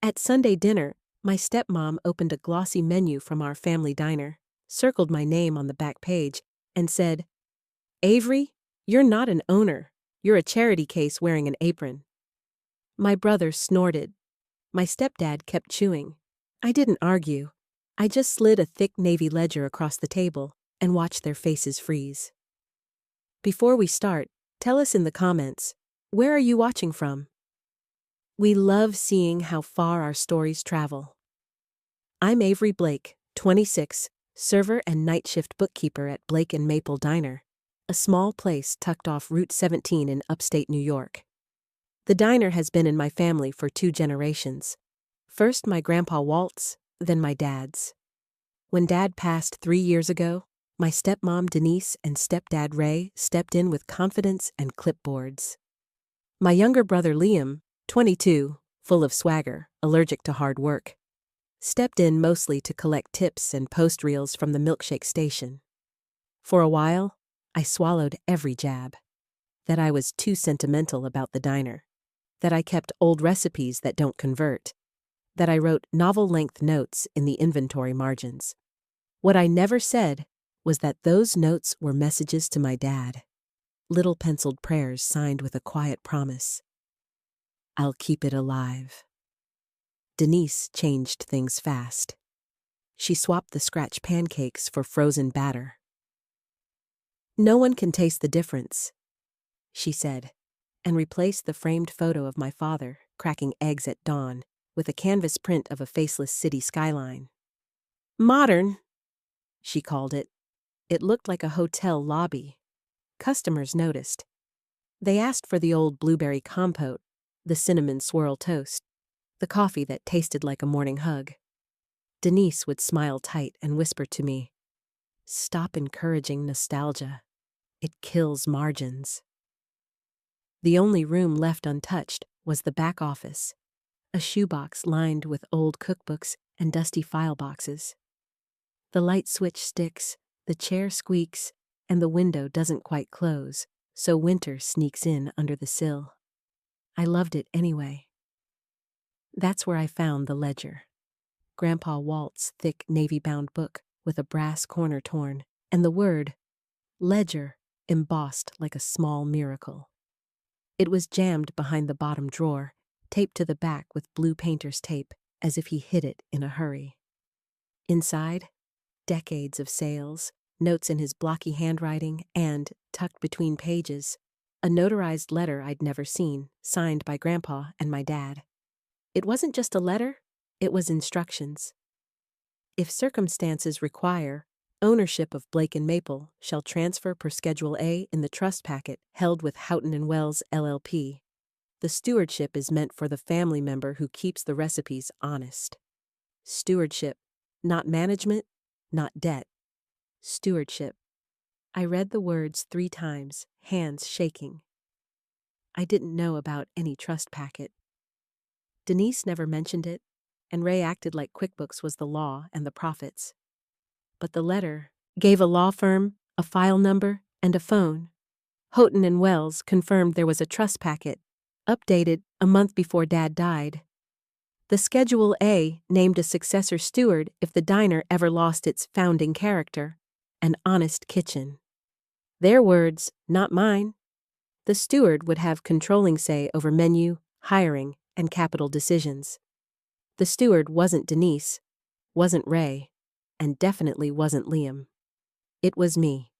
At Sunday dinner, my stepmom opened a glossy menu from our family diner, circled my name on the back page, and said, "Avery, you're not an owner. You're a charity case wearing an apron." My brother snorted. My stepdad kept chewing. I didn't argue. I just slid a thick navy ledger across the table and watched their faces freeze. Before we start, tell us in the comments, where are you watching from? We love seeing how far our stories travel. I'm Avery Blake, 26, server and night shift bookkeeper at Blake and Maple Diner, a small place tucked off Route 17 in upstate New York. The diner has been in my family for 2 generations. First my grandpa Walt's, then my dad's. When Dad passed 3 years ago, my stepmom Denise and stepdad Ray stepped in with confidence and clipboards. My younger brother Liam, 22, full of swagger, allergic to hard work, stepped in mostly to collect tips and post reels from the milkshake station. For a while, I swallowed every jab. That I was too sentimental about the diner. That I kept old recipes that don't convert. That I wrote novel-length notes in the inventory margins. What I never said was that those notes were messages to my dad. Little penciled prayers signed with a quiet promise. I'll keep it alive. Denise changed things fast. She swapped the scratch pancakes for frozen batter. "No one can taste the difference," she said, and replaced the framed photo of my father cracking eggs at dawn with a canvas print of a faceless city skyline. "Modern," she called it. It looked like a hotel lobby. Customers noticed. They asked for the old blueberry compote, the cinnamon swirl toast, the coffee that tasted like a morning hug. Denise would smile tight and whisper to me, "Stop encouraging nostalgia. It kills margins." The only room left untouched was the back office, a shoebox lined with old cookbooks and dusty file boxes. The light switch sticks, the chair squeaks, and the window doesn't quite close, so winter sneaks in under the sill. I loved it anyway. That's where I found the ledger. Grandpa Walt's thick navy-bound book with a brass corner torn, and the word, ledger, embossed like a small miracle. It was jammed behind the bottom drawer, taped to the back with blue painter's tape, as if he hid it in a hurry. Inside, decades of sales, notes in his blocky handwriting, and, tucked between pages, a notarized letter I'd never seen, signed by Grandpa and my dad. It wasn't just a letter, it was instructions. If circumstances require, ownership of Blake and Maple shall transfer per Schedule A in the trust packet held with Houghton and Wells LLP. The stewardship is meant for the family member who keeps the recipes honest. Stewardship, not management, not debt. Stewardship. I read the words 3 times, hands shaking. I didn't know about any trust packet. Denise never mentioned it, and Ray acted like QuickBooks was the law and the profits. But the letter gave a law firm, a file number, and a phone. Houghton and Wells confirmed there was a trust packet, updated a month before Dad died. The Schedule A named a successor steward if the diner ever lost its founding character, an honest kitchen. Their words, not mine. The steward would have controlling say over menu, hiring, and capital decisions. The steward wasn't Denise, wasn't Ray, and definitely wasn't Liam. It was me.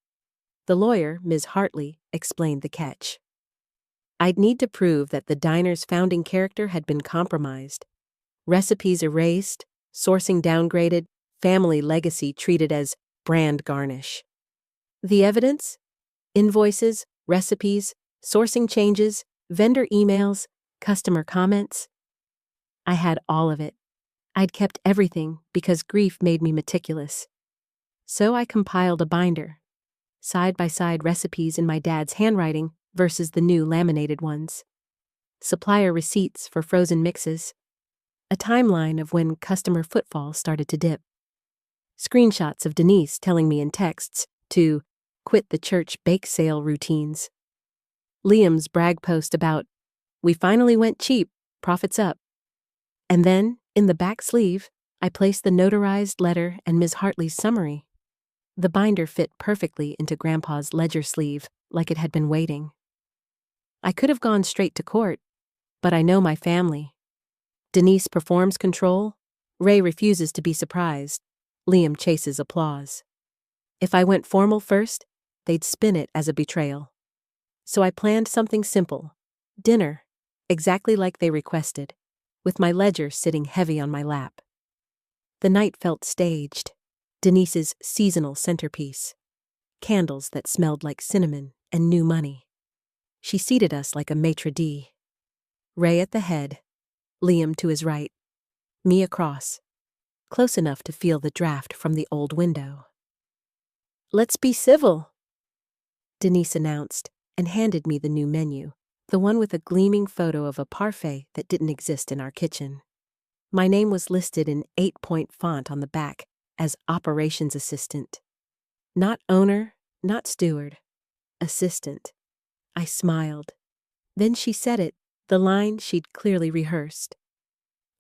The lawyer, Ms. Hartley, explained the catch. I'd need to prove that the diner's founding character had been compromised. Recipes erased, sourcing downgraded, family legacy treated as brand garnish. The evidence? Invoices, recipes, sourcing changes, vendor emails, customer comments. I had all of it. I'd kept everything because grief made me meticulous. So I compiled a binder. Side-by-side recipes in my dad's handwriting versus the new laminated ones. Supplier receipts for frozen mixes. A timeline of when customer footfall started to dip. Screenshots of Denise telling me in texts to quit the church bake sale routines. Liam's brag post about, "We finally went cheap, profits up." And then, in the back sleeve, I placed the notarized letter and Ms. Hartley's summary. The binder fit perfectly into Grandpa's ledger sleeve, like it had been waiting. I could have gone straight to court, but I know my family. Denise performs control. Ray refuses to be surprised. Liam chases applause. If I went formal first, they'd spin it as a betrayal. So I planned something simple. Dinner, exactly like they requested, with my ledger sitting heavy on my lap. The night felt staged. Denise's seasonal centerpiece. Candles that smelled like cinnamon and new money. She seated us like a maitre d'. Ray at the head, Liam to his right, me across, close enough to feel the draft from the old window. "Let's be civil," Denise announced and handed me the new menu, the one with a gleaming photo of a parfait that didn't exist in our kitchen. My name was listed in 8-point font on the back as operations assistant. Not owner, not steward, assistant. I smiled. Then she said it, the line she'd clearly rehearsed.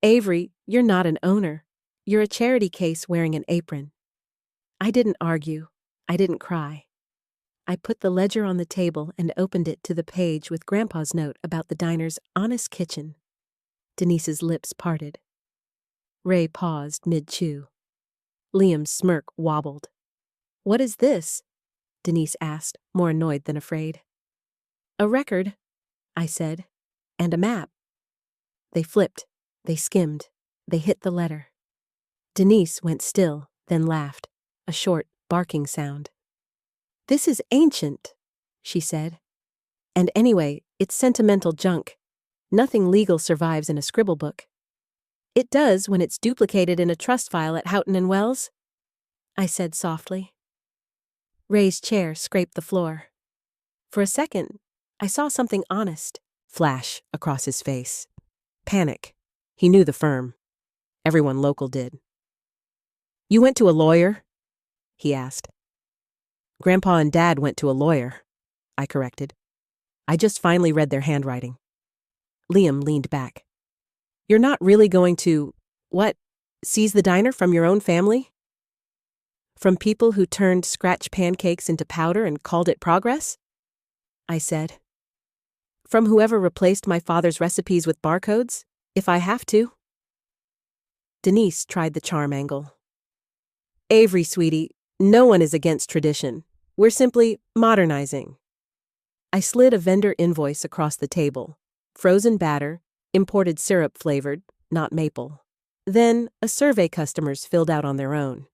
"Avery, you're not an owner. You're a charity case wearing an apron." I didn't argue. I didn't cry. I put the ledger on the table and opened it to the page with Grandpa's note about the diner's honest kitchen. Denise's lips parted. Ray paused mid-chew. Liam's smirk wobbled. "What is this?" Denise asked, more annoyed than afraid. "A record," I said, "and a map." They flipped, they skimmed, they hit the letter. Denise went still, then laughed, a short, barking sound. "This is ancient," she said. "And anyway, it's sentimental junk. Nothing legal survives in a scribble book." "It does when it's duplicated in a trust file at Houghton and Wells," I said softly. Ray's chair scraped the floor. For a second, I saw something honest flash across his face. Panic. He knew the firm. Everyone local did. "You went to a lawyer?" he asked. "Grandpa and Dad went to a lawyer," I corrected. "I just finally read their handwriting." Liam leaned back. "You're not really going to, what, seize the diner from your own family? From people who turned scratch pancakes into powder and called it progress?" I said. "From whoever replaced my father's recipes with barcodes, if I have to." Denise tried the charm angle. "Avery, sweetie, no one is against tradition. We're simply modernizing." I slid a vendor invoice across the table. Frozen batter, imported syrup flavored, not maple. Then a survey customers filled out on their own.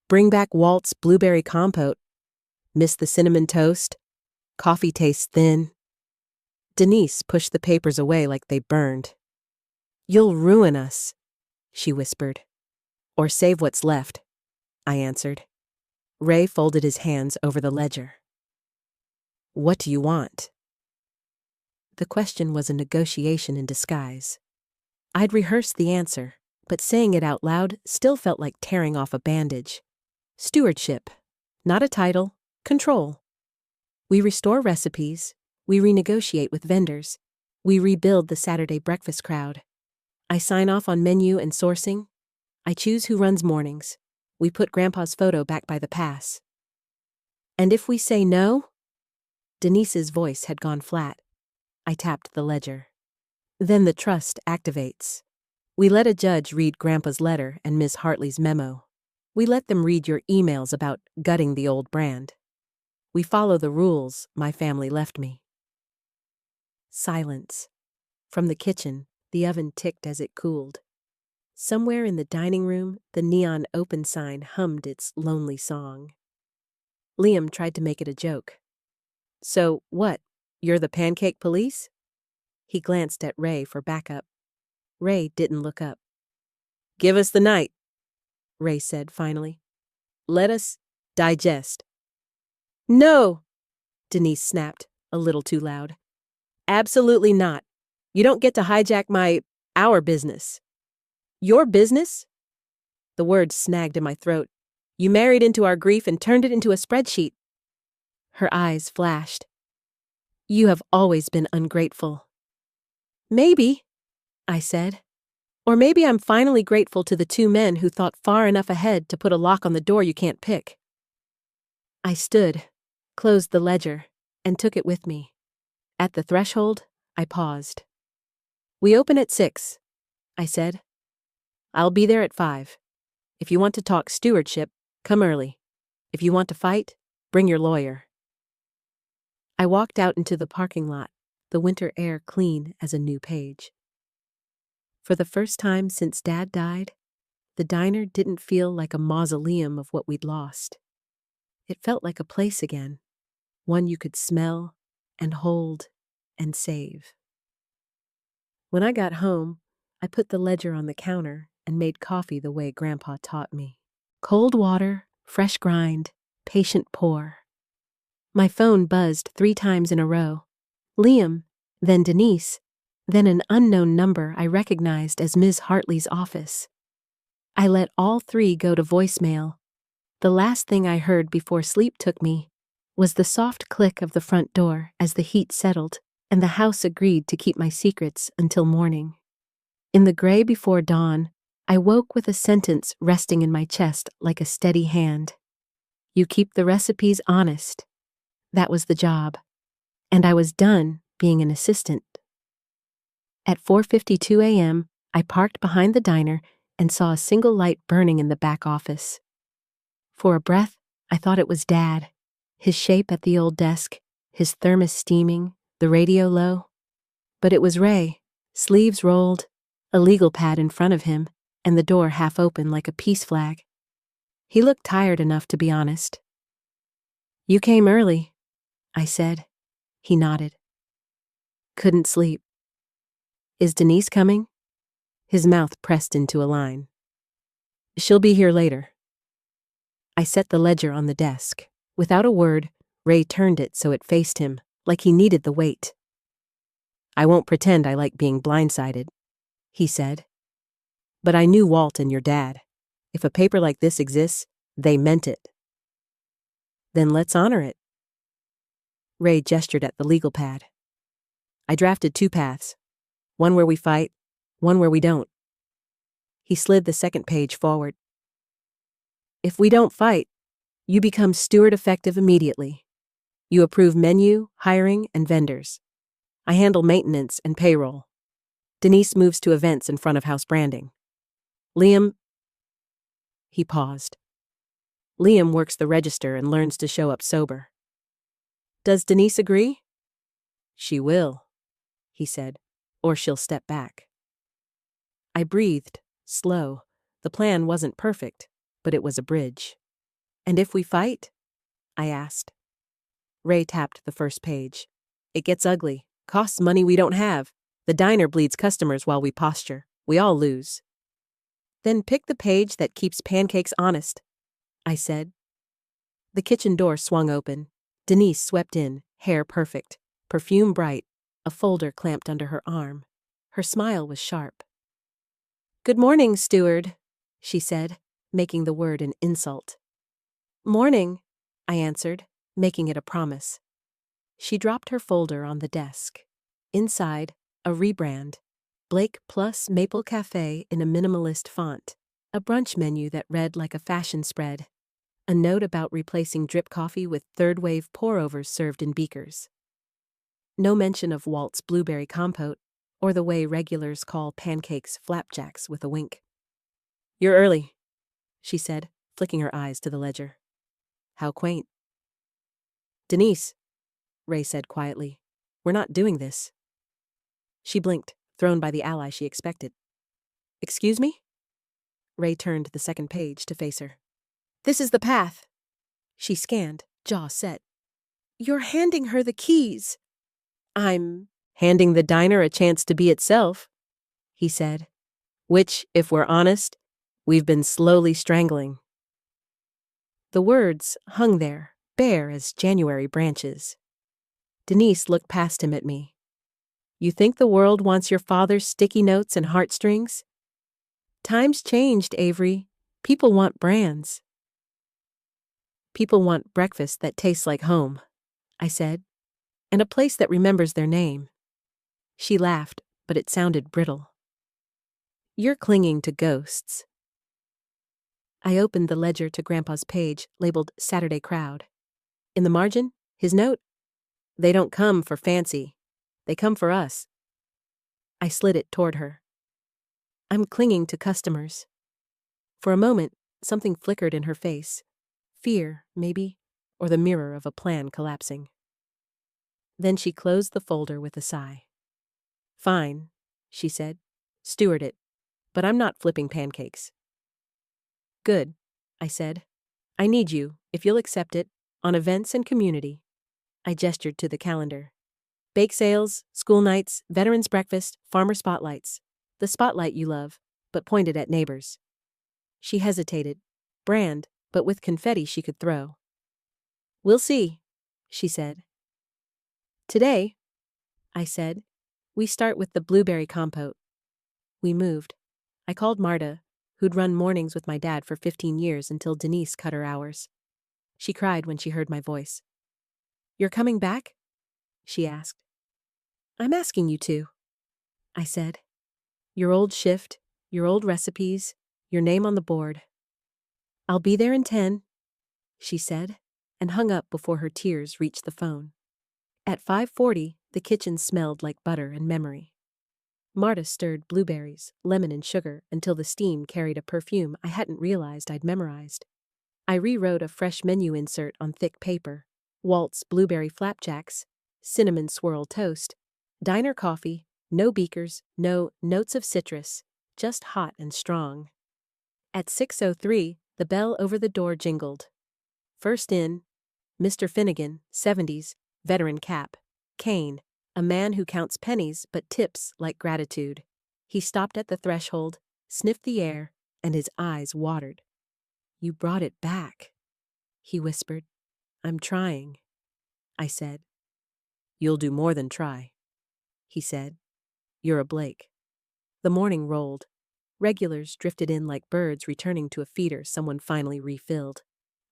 "Bring back Walt's blueberry compote. Miss the cinnamon toast. Coffee tastes thin." Denise pushed the papers away like they burned. "You'll ruin us," she whispered. "Or save what's left," I answered. Ray folded his hands over the ledger. "What do you want?" The question was a negotiation in disguise. I'd rehearsed the answer, but saying it out loud still felt like tearing off a bandage. Stewardship. Not a title. Control. We restore recipes. We renegotiate with vendors. We rebuild the Saturday breakfast crowd. I sign off on menu and sourcing. I choose who runs mornings. We put Grandpa's photo back by the pass. And if we say no? Denise's voice had gone flat. I tapped the ledger. Then the trust activates. We let a judge read Grandpa's letter and Ms. Hartley's memo. We let them read your emails about gutting the old brand. We follow the rules my family left me. Silence. From the kitchen, the oven ticked as it cooled. Somewhere in the dining room, the neon open sign hummed its lonely song. Liam tried to make it a joke. "So, what? You're the pancake police?" He glanced at Ray for backup. Ray didn't look up. "Give us the night," Ray said finally. "Let us digest." "No!" Denise snapped, a little too loud. "Absolutely not. You don't get to hijack our business." "Your business?" The words snagged in my throat. "You married into our grief and turned it into a spreadsheet." Her eyes flashed. "You have always been ungrateful." "Maybe," I said. Or maybe I'm finally grateful to the two men who thought far enough ahead to put a lock on the door you can't pick. I stood, closed the ledger, and took it with me. At the threshold, I paused. "We open at 6, I said. "I'll be there at 5. If you want to talk stewardship, come early. If you want to fight, bring your lawyer." I walked out into the parking lot, the winter air clean as a new page. For the first time since Dad died, the diner didn't feel like a mausoleum of what we'd lost. It felt like a place again, one you could smell and hold and save. When I got home, I put the ledger on the counter and made coffee the way Grandpa taught me. Cold water, fresh grind, patient pour. My phone buzzed 3 times in a row. Liam, then Denise, then an unknown number I recognized as Ms. Hartley's office. I let all 3 go to voicemail. The last thing I heard before sleep took me was the soft click of the front door as the heat settled and the house agreed to keep my secrets until morning. In the gray before dawn, I woke with a sentence resting in my chest like a steady hand. You keep the recipes honest. That was the job. And I was done being an assistant. At 4:52 a.m., I parked behind the diner and saw a single light burning in the back office. For a breath, I thought it was Dad, his shape at the old desk, his thermos steaming, the radio low. But it was Ray, sleeves rolled, a legal pad in front of him, and the door half open like a peace flag. He looked tired enough to be honest. "You came early," I said. He nodded. "Couldn't sleep." "Is Denise coming?" His mouth pressed into a line. "She'll be here later." I set the ledger on the desk. Without a word, Ray turned it so it faced him, like he needed the weight. "I won't pretend I like being blindsided," he said. "But I knew Walt and your dad. If a paper like this exists, they meant it." "Then let's honor it." Ray gestured at the legal pad. "I drafted 2 paths. One where we fight, one where we don't." He slid the second page forward. "If we don't fight, you become steward effective immediately. You approve menu, hiring, and vendors. I handle maintenance and payroll. Denise moves to events in front of house branding. Liam..." He paused. "Liam works the register and learns to show up sober." "Does Denise agree?" "She will," he said, "or she'll step back." I breathed, slow. The plan wasn't perfect, but it was a bridge. "And if we fight?" I asked. Ray tapped the first page. "It gets ugly. Costs money we don't have. The diner bleeds customers while we posture. We all lose." "Then pick the page that keeps pancakes honest," I said. The kitchen door swung open. Denise swept in, hair perfect, perfume bright, a folder clamped under her arm. Her smile was sharp. "Good morning, steward," she said, making the word an insult. "Morning," I answered, making it a promise. She dropped her folder on the desk. Inside, a rebrand. Blake Plus Maple Cafe in a minimalist font. A brunch menu that read like a fashion spread. A note about replacing drip coffee with third-wave pour-overs served in beakers. No mention of Walt's blueberry compote, or the way regulars call pancakes flapjacks with a wink. "You're early," she said, flicking her eyes to the ledger. "How quaint." "Denise," Ray said quietly, "we're not doing this." She blinked, thrown by the ally she expected. "Excuse me?" Ray turned the second page to face her. "This is the path." She scanned, jaw set. "You're handing her the keys." "I'm handing the diner a chance to be itself," he said, "which, if we're honest, we've been slowly strangling." The words hung there, bare as January branches. Denise looked past him at me. "You think the world wants your father's sticky notes and heartstrings? Times changed, Avery. People want brands." "People want breakfast that tastes like home," I said, "and a place that remembers their name." She laughed, but it sounded brittle. You're clinging to ghosts. I opened the ledger to Grandpa's page, labeled Saturday Crowd. In the margin, his note, "They don't come for fancy. They come for us." I slid it toward her. I'm clinging to customers. For a moment, something flickered in her face. Fear, maybe, or the mirror of a plan collapsing. Then she closed the folder with a sigh. "Fine," she said. "Steward it. But I'm not flipping pancakes." "Good," I said. "I need you, if you'll accept it, on events and community." I gestured to the calendar. "Bake sales, school nights, veterans breakfast, farmer spotlights. The spotlight you love, but pointed at neighbors." She hesitated. Brand, but with confetti she could throw. "We'll see," she said. "Today," I said, "we start with the blueberry compote." We moved. I called Marta, who'd run mornings with my dad for 15 years until Denise cut her hours. She cried when she heard my voice. "You're coming back?" she asked. "I'm asking you to," I said. "Your old shift, your old recipes, your name on the board." "I'll be there in 10, she said, and hung up before her tears reached the phone. At 5:40, the kitchen smelled like butter and memory. Marta stirred blueberries, lemon and sugar until the steam carried a perfume I hadn't realized I'd memorized. I rewrote a fresh menu insert on thick paper: Walt's blueberry flapjacks, cinnamon swirl toast, diner coffee, no beakers, no notes of citrus, just hot and strong. At 6:03, the bell over the door jingled. First in, Mr. Finnegan, 70s, veteran cap, cane, a man who counts pennies but tips like gratitude. He stopped at the threshold, sniffed the air, and his eyes watered. "You brought it back," he whispered. "I'm trying," I said. "You'll do more than try," he said. "You're a Blake." The morning rolled. Regulars drifted in like birds returning to a feeder someone finally refilled.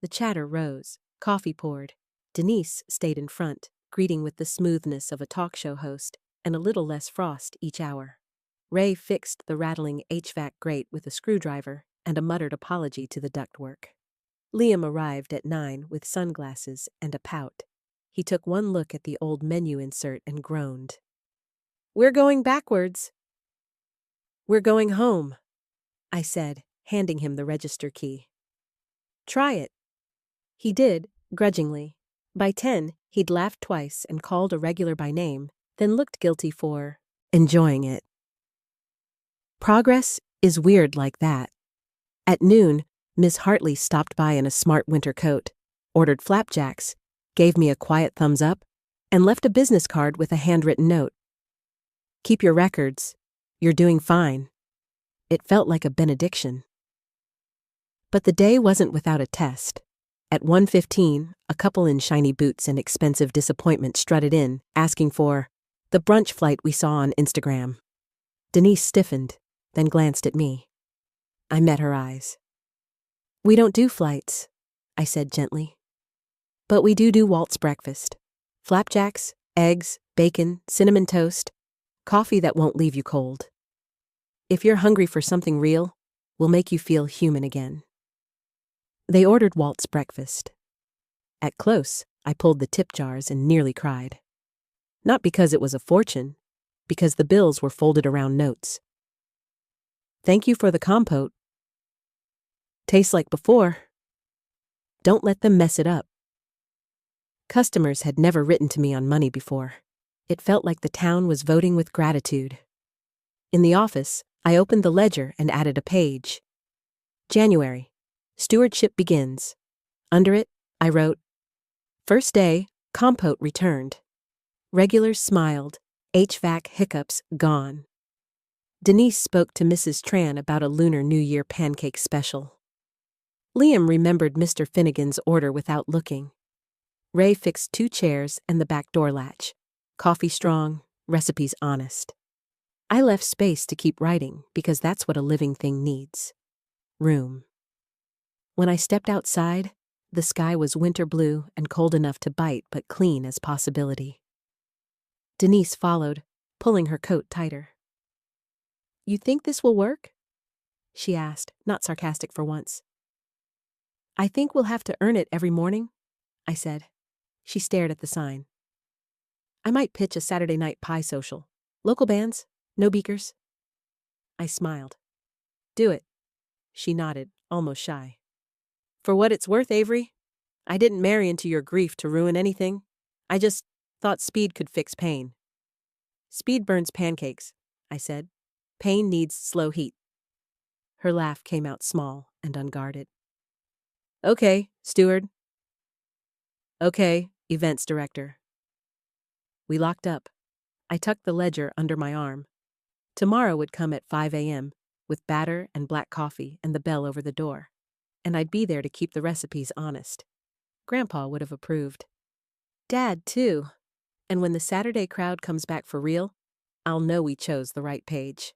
The chatter rose, coffee poured. Denise stayed in front, greeting with the smoothness of a talk show host, and a little less frost each hour. Ray fixed the rattling HVAC grate with a screwdriver and a muttered apology to the ductwork. Liam arrived at 9 with sunglasses and a pout. He took one look at the old menu insert and groaned. "We're going backwards." "We're going home," I said, handing him the register key. "Try it." He did, grudgingly. By 10, he'd laughed twice and called a regular by name, then looked guilty for enjoying it. Progress is weird like that. At noon, Miss Hartley stopped by in a smart winter coat, ordered flapjacks, gave me a quiet thumbs up, and left a business card with a handwritten note. "Keep your records. You're doing fine." It felt like a benediction. But the day wasn't without a test. At 1:15, a couple in shiny boots and expensive disappointment strutted in, asking for the brunch flight we saw on Instagram. Denise stiffened, then glanced at me. I met her eyes. "We don't do flights," I said gently. "But we do Walt's breakfast. Flapjacks, eggs, bacon, cinnamon toast, coffee that won't leave you cold. If you're hungry for something real, we'll make you feel human again." They ordered Walt's breakfast. At close, I pulled the tip jars and nearly cried. Not because it was a fortune, because the bills were folded around notes. "Thank you for the compote. Tastes like before. Don't let them mess it up." Customers had never written to me on money before. It felt like the town was voting with gratitude. In the office, I opened the ledger and added a page. January. Stewardship begins. Under it, I wrote, "First day, compote returned." Regulars smiled, HVAC hiccups gone. Denise spoke to Mrs. Tran about a Lunar New Year pancake special. Liam remembered Mr. Finnegan's order without looking. Ray fixed 2 chairs and the back door latch. Coffee strong, recipes honest. I left space to keep writing because that's what a living thing needs. Room. When I stepped outside, the sky was winter blue and cold enough to bite but clean as possibility. Denise followed, pulling her coat tighter. You think this will work? She asked, not sarcastic for once. I think we'll have to earn it every morning, I said. She stared at the sign. I might pitch a Saturday night pie social. Local bands, no beakers. I smiled. Do it. She nodded, almost shy. For what it's worth, Avery, I didn't marry into your grief to ruin anything. I just thought speed could fix pain. Speed burns pancakes, I said. Pain needs slow heat. Her laugh came out small and unguarded. Okay, steward. Okay, events director. We locked up. I tucked the ledger under my arm. Tomorrow would come at 5 a.m., with batter and black coffee and the bell over the door. And I'd be there to keep the recipes honest. Grandpa would have approved. Dad, too. And when the Saturday crowd comes back for real, I'll know we chose the right page.